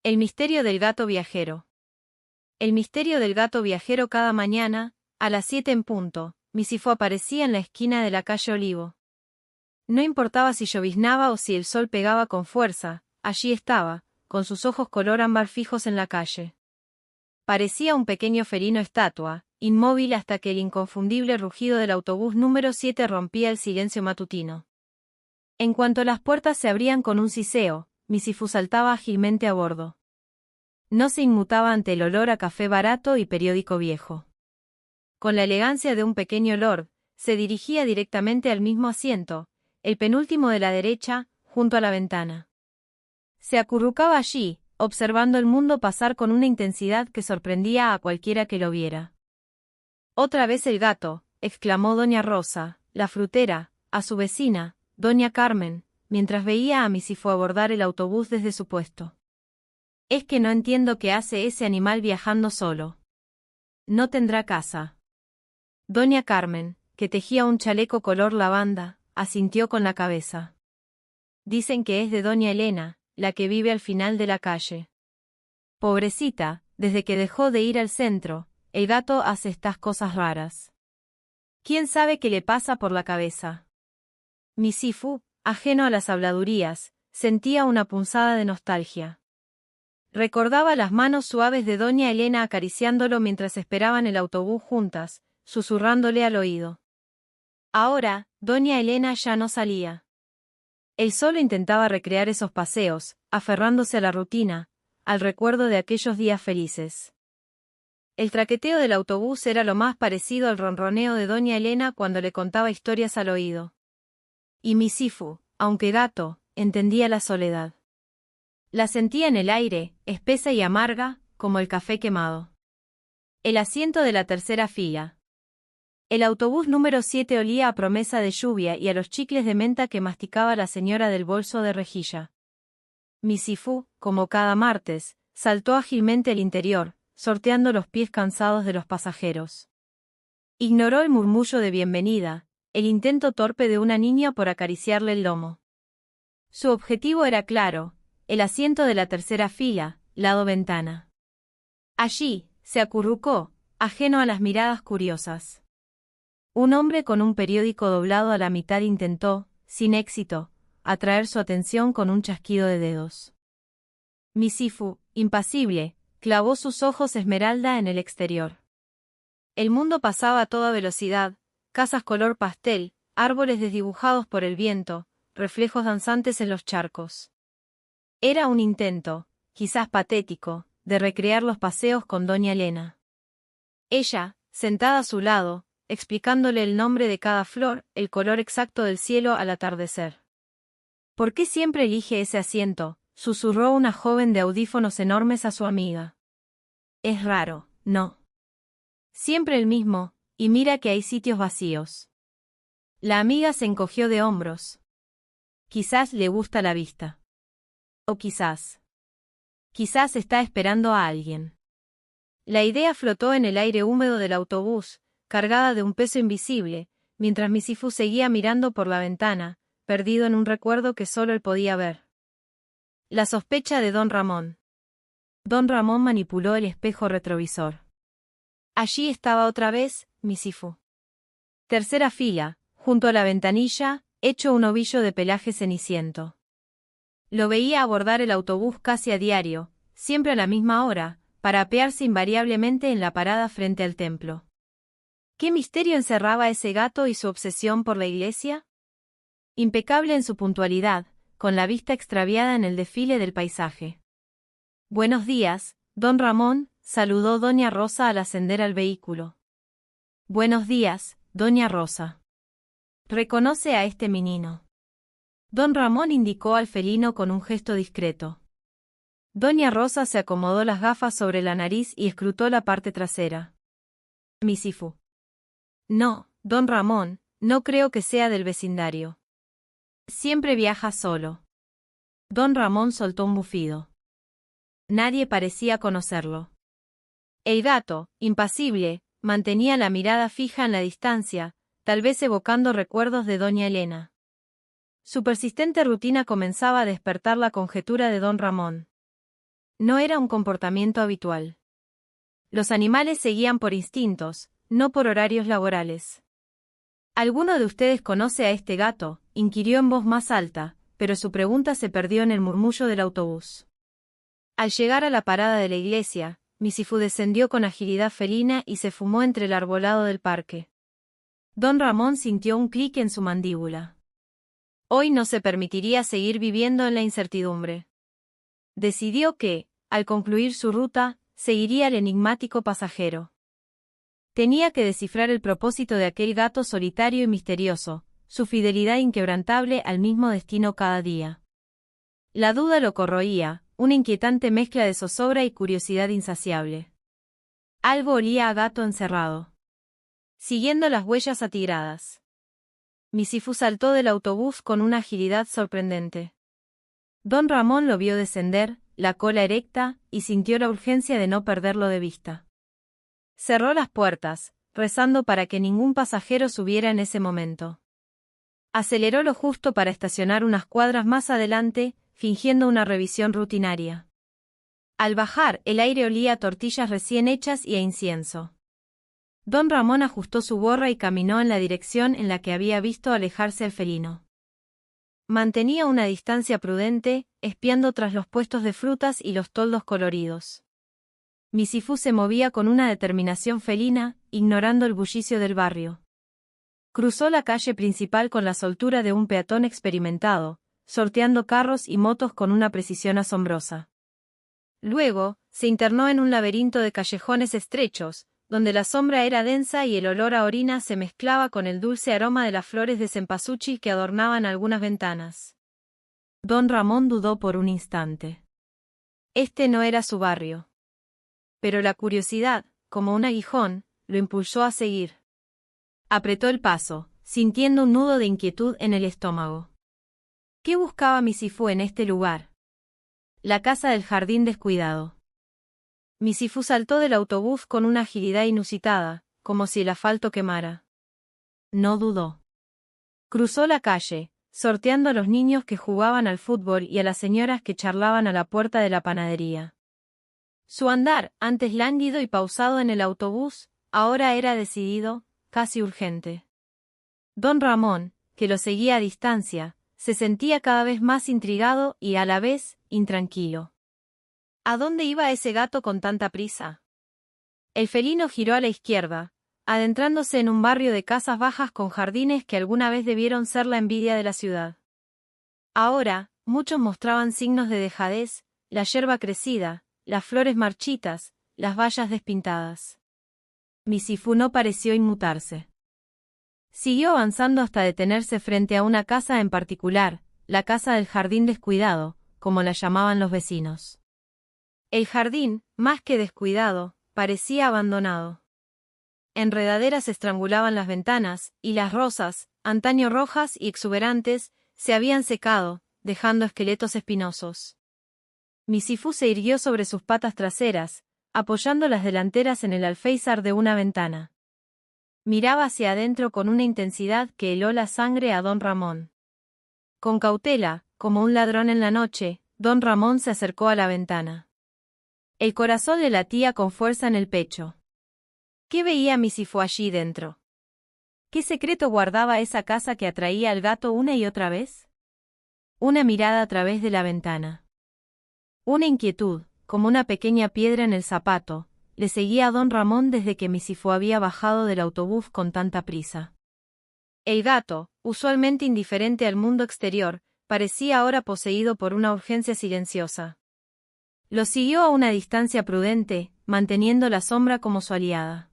El misterio del gato viajero. El misterio del gato viajero. Cada mañana, a las 7 en punto, Misifú aparecía en la esquina de la calle Olivo. No importaba si lloviznaba o si el sol pegaba con fuerza, allí estaba, con sus ojos color ámbar fijos en la calle. Parecía un pequeño felino estatua, inmóvil hasta que el inconfundible rugido del autobús número 7 rompía el silencio matutino. En cuanto las puertas se abrían con un siseo, Misifú saltaba ágilmente a bordo. No se inmutaba ante el olor a café barato y periódico viejo. Con la elegancia de un pequeño lord, se dirigía directamente al mismo asiento, el penúltimo de la derecha, junto a la ventana. Se acurrucaba allí, observando el mundo pasar con una intensidad que sorprendía a cualquiera que lo viera. «Otra vez el gato», exclamó doña Rosa, la frutera, a su vecina, doña Carmen, mientras veía a Misifú abordar el autobús desde su puesto. «Es que no entiendo qué hace ese animal viajando solo. No tendrá casa». Doña Carmen, que tejía un chaleco color lavanda, asintió con la cabeza. «Dicen que es de doña Elena, la que vive al final de la calle. Pobrecita, desde que dejó de ir al centro, el gato hace estas cosas raras. ¿Quién sabe qué le pasa por la cabeza?» Misifú, ajeno a las habladurías, sentía una punzada de nostalgia. Recordaba las manos suaves de doña Elena acariciándolo mientras esperaban el autobús juntas, susurrándole al oído. Ahora, doña Elena ya no salía. Él solo intentaba recrear esos paseos, aferrándose a la rutina, al recuerdo de aquellos días felices. El traqueteo del autobús era lo más parecido al ronroneo de doña Elena cuando le contaba historias al oído. Y Misifú, aunque gato, entendía la soledad. La sentía en el aire, espesa y amarga, como el café quemado. El asiento de la tercera fila. El autobús número 7 olía a promesa de lluvia y a los chicles de menta que masticaba la señora del bolso de rejilla. Misifú, como cada martes, saltó ágilmente el interior, sorteando los pies cansados de los pasajeros. Ignoró el murmullo de bienvenida, el intento torpe de una niña por acariciarle el lomo. Su objetivo era claro, el asiento de la tercera fila, lado ventana. Allí, se acurrucó, ajeno a las miradas curiosas. Un hombre con un periódico doblado a la mitad intentó, sin éxito, atraer su atención con un chasquido de dedos. Misifú, impasible, clavó sus ojos esmeralda en el exterior. El mundo pasaba a toda velocidad, casas color pastel, árboles desdibujados por el viento, reflejos danzantes en los charcos. Era un intento, quizás patético, de recrear los paseos con doña Elena. Ella, sentada a su lado, explicándole el nombre de cada flor, el color exacto del cielo al atardecer. «¿Por qué siempre elige ese asiento?», susurró una joven de audífonos enormes a su amiga. «Es raro, ¿no? Siempre el mismo, y mira que hay sitios vacíos». La amiga se encogió de hombros. Quizás le gusta la vista. O quizás está esperando a alguien. La idea flotó en el aire húmedo del autobús, cargada de un peso invisible, mientras Misifú seguía mirando por la ventana, perdido en un recuerdo que solo él podía ver. La sospecha de don Ramón. Don Ramón manipuló el espejo retrovisor. Allí estaba otra vez, Misifú. Tercera fila, junto a la ventanilla, hecho un ovillo de pelaje ceniciento. Lo veía abordar el autobús casi a diario, siempre a la misma hora, para apearse invariablemente en la parada frente al templo. ¿Qué misterio encerraba ese gato y su obsesión por la iglesia? Impecable en su puntualidad, con la vista extraviada en el desfile del paisaje. «Buenos días, don Ramón», saludó doña Rosa al ascender al vehículo. «Buenos días, doña Rosa. ¿Reconoce a este menino?». Don Ramón indicó al felino con un gesto discreto. Doña Rosa se acomodó las gafas sobre la nariz y escrutó la parte trasera. «Misifú». «No, don Ramón, no creo que sea del vecindario. Siempre viaja solo». Don Ramón soltó un bufido. Nadie parecía conocerlo. El gato, impasible, mantenía la mirada fija en la distancia, tal vez evocando recuerdos de doña Elena. Su persistente rutina comenzaba a despertar la conjetura de don Ramón. No era un comportamiento habitual. Los animales seguían por instintos, no por horarios laborales. ¿Alguno de ustedes conoce a este gato?, inquirió en voz más alta, pero su pregunta se perdió en el murmullo del autobús. Al llegar a la parada de la iglesia, Misifu descendió con agilidad felina y se fumó entre el arbolado del parque. Don Ramón sintió un clic en su mandíbula. Hoy no se permitiría seguir viviendo en la incertidumbre. Decidió que, al concluir su ruta, seguiría al enigmático pasajero. Tenía que descifrar el propósito de aquel gato solitario y misterioso, su fidelidad inquebrantable al mismo destino cada día. La duda lo corroía, una inquietante mezcla de zozobra y curiosidad insaciable. Algo olía a gato encerrado. Siguiendo las huellas atigradas. Misifu saltó del autobús con una agilidad sorprendente. Don Ramón lo vio descender, la cola erecta, y sintió la urgencia de no perderlo de vista. Cerró las puertas, rezando para que ningún pasajero subiera en ese momento. Aceleró lo justo para estacionar unas cuadras más adelante, fingiendo una revisión rutinaria. Al bajar, el aire olía a tortillas recién hechas y a incienso. Don Ramón ajustó su gorra y caminó en la dirección en la que había visto alejarse al felino. Mantenía una distancia prudente, espiando tras los puestos de frutas y los toldos coloridos. Misifu se movía con una determinación felina, ignorando el bullicio del barrio. Cruzó la calle principal con la soltura de un peatón experimentado, sorteando carros y motos con una precisión asombrosa. Luego, se internó en un laberinto de callejones estrechos, donde la sombra era densa y el olor a orina se mezclaba con el dulce aroma de las flores de cempasúchil que adornaban algunas ventanas. Don Ramón dudó por un instante. Este no era su barrio. Pero la curiosidad, como un aguijón, lo impulsó a seguir. Apretó el paso, sintiendo un nudo de inquietud en el estómago. ¿Qué buscaba Misifu en este lugar? La casa del jardín descuidado. Misifu saltó del autobús con una agilidad inusitada, como si el asfalto quemara. No dudó. Cruzó la calle, sorteando a los niños que jugaban al fútbol y a las señoras que charlaban a la puerta de la panadería. Su andar, antes lánguido y pausado en el autobús, ahora era decidido, casi urgente. Don Ramón, que lo seguía a distancia, se sentía cada vez más intrigado y a la vez, intranquilo. ¿A dónde iba ese gato con tanta prisa? El felino giró a la izquierda, adentrándose en un barrio de casas bajas con jardines que alguna vez debieron ser la envidia de la ciudad. Ahora, muchos mostraban signos de dejadez, la yerba crecida, las flores marchitas, las vallas despintadas. Misifu no pareció inmutarse. Siguió avanzando hasta detenerse frente a una casa en particular, la casa del jardín descuidado, como la llamaban los vecinos. El jardín, más que descuidado, parecía abandonado. Enredaderas estrangulaban las ventanas, y las rosas, antaño rojas y exuberantes, se habían secado, dejando esqueletos espinosos. Misifu se irguió sobre sus patas traseras, apoyando las delanteras en el alféizar de una ventana. Miraba hacia adentro con una intensidad que heló la sangre a don Ramón. Con cautela, como un ladrón en la noche, don Ramón se acercó a la ventana. El corazón le latía con fuerza en el pecho. ¿Qué veía Misifu allí dentro? ¿Qué secreto guardaba esa casa que atraía al gato una y otra vez? Una mirada a través de la ventana. Una inquietud, como una pequeña piedra en el zapato, le seguía a don Ramón desde que Misifu había bajado del autobús con tanta prisa. El gato, usualmente indiferente al mundo exterior, parecía ahora poseído por una urgencia silenciosa. Lo siguió a una distancia prudente, manteniendo la sombra como su aliada.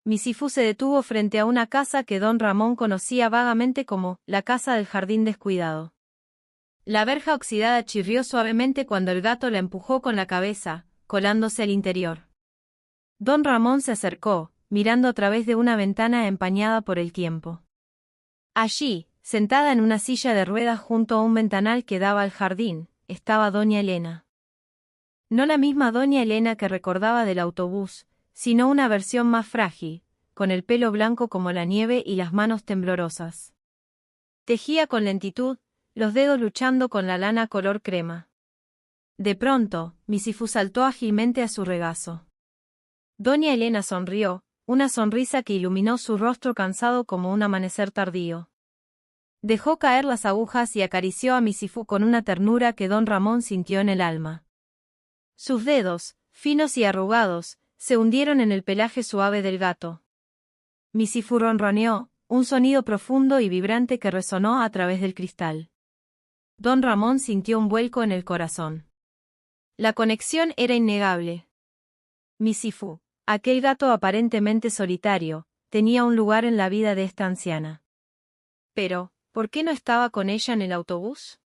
Misifu se detuvo frente a una casa que don Ramón conocía vagamente como la casa del jardín descuidado. La verja oxidada chirrió suavemente cuando el gato la empujó con la cabeza, colándose al interior. Don Ramón se acercó, mirando a través de una ventana empañada por el tiempo. Allí, sentada en una silla de ruedas junto a un ventanal que daba al jardín, estaba doña Elena. No la misma doña Elena que recordaba del autobús, sino una versión más frágil, con el pelo blanco como la nieve y las manos temblorosas. Tejía con lentitud, los dedos luchando con la lana color crema. De pronto, Misifú saltó ágilmente a su regazo. Doña Elena sonrió, una sonrisa que iluminó su rostro cansado como un amanecer tardío. Dejó caer las agujas y acarició a Misifú con una ternura que don Ramón sintió en el alma. Sus dedos, finos y arrugados, se hundieron en el pelaje suave del gato. Misifú ronroneó, un sonido profundo y vibrante que resonó a través del cristal. Don Ramón sintió un vuelco en el corazón. La conexión era innegable. Misifú, aquel gato aparentemente solitario, tenía un lugar en la vida de esta anciana. Pero, ¿por qué no estaba con ella en el autobús?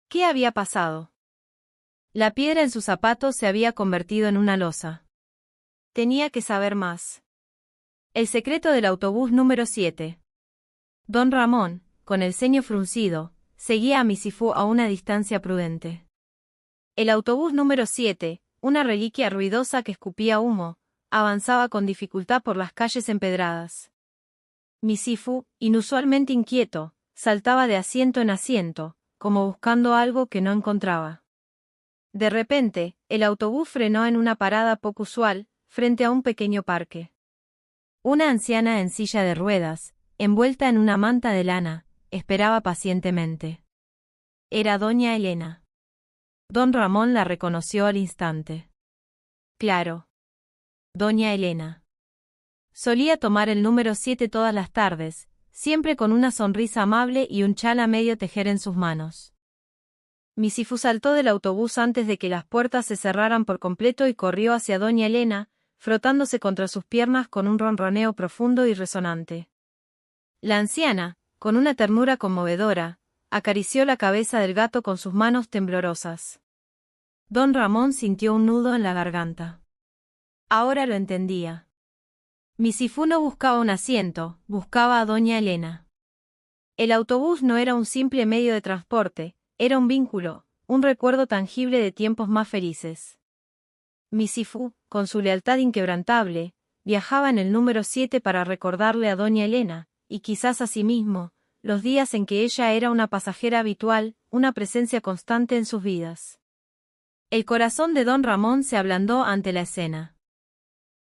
¿Qué había pasado? La piedra en sus zapatos se había convertido en una losa. Tenía que saber más. El secreto del autobús número 7. Don Ramón, con el ceño fruncido, seguía a Misifú a una distancia prudente. El autobús número 7, una reliquia ruidosa que escupía humo, avanzaba con dificultad por las calles empedradas. Misifú, inusualmente inquieto, saltaba de asiento en asiento, como buscando algo que no encontraba. De repente, el autobús frenó en una parada poco usual, frente a un pequeño parque. Una anciana en silla de ruedas, envuelta en una manta de lana, esperaba pacientemente. Era doña Elena. Don Ramón la reconoció al instante. Claro. Doña Elena. Solía tomar el número 7 todas las tardes, siempre con una sonrisa amable y un chal a medio tejer en sus manos. Misifú saltó del autobús antes de que las puertas se cerraran por completo y corrió hacia doña Elena, frotándose contra sus piernas con un ronroneo profundo y resonante. La anciana, con una ternura conmovedora, acarició la cabeza del gato con sus manos temblorosas. Don Ramón sintió un nudo en la garganta. Ahora lo entendía. Misifú no buscaba un asiento, buscaba a doña Elena. El autobús no era un simple medio de transporte, era un vínculo, un recuerdo tangible de tiempos más felices. Misifú, con su lealtad inquebrantable, viajaba en el número 7 para recordarle a doña Elena, y quizás a sí mismo, los días en que ella era una pasajera habitual, una presencia constante en sus vidas. El corazón de don Ramón se ablandó ante la escena.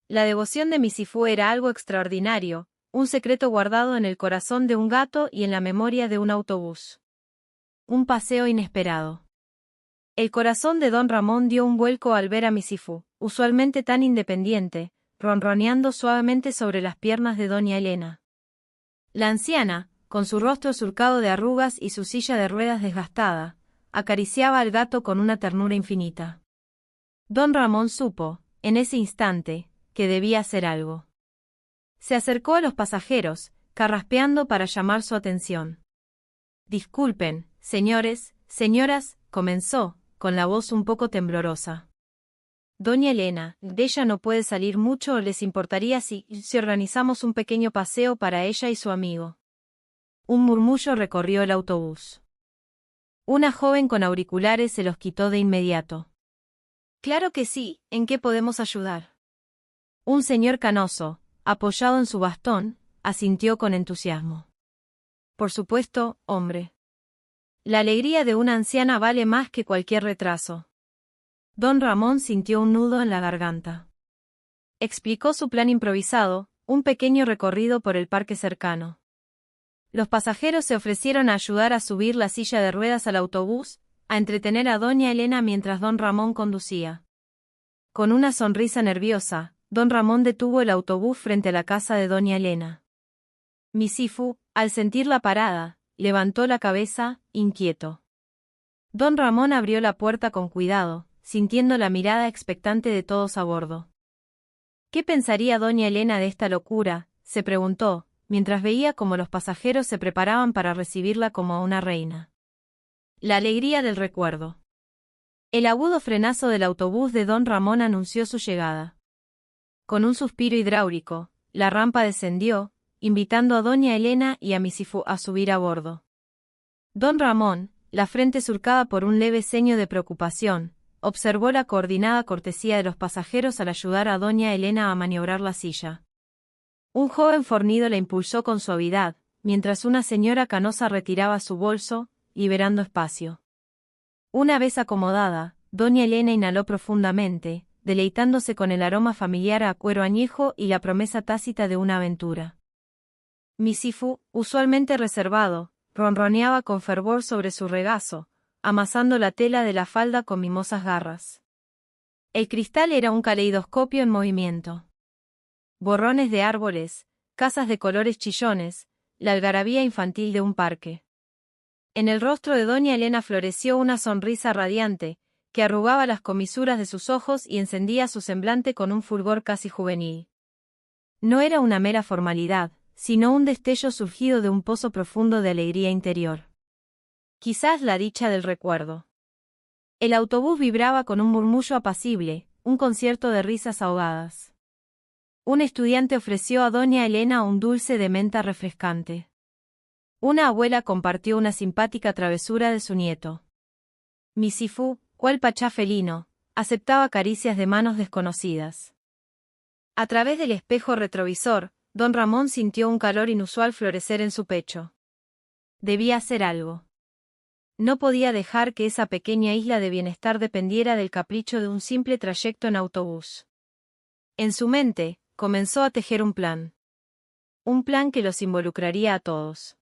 La devoción de Misifú era algo extraordinario, un secreto guardado en el corazón de un gato y en la memoria de un autobús. Un paseo inesperado. El corazón de don Ramón dio un vuelco al ver a Misifú, usualmente tan independiente, ronroneando suavemente sobre las piernas de doña Elena. La anciana, con su rostro surcado de arrugas y su silla de ruedas desgastada, acariciaba al gato con una ternura infinita. Don Ramón supo, en ese instante, que debía hacer algo. Se acercó a los pasajeros, carraspeando para llamar su atención. Disculpen, señores, señoras, comenzó, con la voz un poco temblorosa. Doña Elena, de ella no puede salir mucho. ¿Les importaría si organizamos un pequeño paseo para ella y su amigo? Un murmullo recorrió el autobús. Una joven con auriculares se los quitó de inmediato. Claro que sí, ¿en qué podemos ayudar? Un señor canoso, apoyado en su bastón, asintió con entusiasmo. Por supuesto, hombre. La alegría de una anciana vale más que cualquier retraso. Don Ramón sintió un nudo en la garganta. Explicó su plan improvisado, un pequeño recorrido por el parque cercano. Los pasajeros se ofrecieron a ayudar a subir la silla de ruedas al autobús, a entretener a doña Elena mientras don Ramón conducía. Con una sonrisa nerviosa, don Ramón detuvo el autobús frente a la casa de doña Elena. Misifú, al sentir la parada, levantó la cabeza, inquieto. Don Ramón abrió la puerta con cuidado, sintiendo la mirada expectante de todos a bordo. ¿Qué pensaría doña Elena de esta locura?, se preguntó, mientras veía cómo los pasajeros se preparaban para recibirla como a una reina. La alegría del recuerdo. El agudo frenazo del autobús de don Ramón anunció su llegada. Con un suspiro hidráulico, la rampa descendió, invitando a doña Elena y a Misifú a subir a bordo. Don Ramón, la frente surcada por un leve ceño de preocupación, observó la coordinada cortesía de los pasajeros al ayudar a doña Elena a maniobrar la silla. Un joven fornido la impulsó con suavidad, mientras una señora canosa retiraba su bolso, liberando espacio. Una vez acomodada, doña Elena inhaló profundamente, deleitándose con el aroma familiar a cuero añejo y la promesa tácita de una aventura. Misifu, usualmente reservado, ronroneaba con fervor sobre su regazo, amasando la tela de la falda con mimosas garras. El cristal era un caleidoscopio en movimiento. Borrones de árboles, casas de colores chillones, la algarabía infantil de un parque. En el rostro de doña Elena floreció una sonrisa radiante, que arrugaba las comisuras de sus ojos y encendía su semblante con un fulgor casi juvenil. No era una mera formalidad, sino un destello surgido de un pozo profundo de alegría interior. Quizás la dicha del recuerdo. El autobús vibraba con un murmullo apacible, un concierto de risas ahogadas. Un estudiante ofreció a doña Elena un dulce de menta refrescante. Una abuela compartió una simpática travesura de su nieto. Misifu, cual pachá felino, aceptaba caricias de manos desconocidas. A través del espejo retrovisor, don Ramón sintió un calor inusual florecer en su pecho. Debía hacer algo. No podía dejar que esa pequeña isla de bienestar dependiera del capricho de un simple trayecto en autobús. En su mente, comenzó a tejer un plan. Un plan que los involucraría a todos.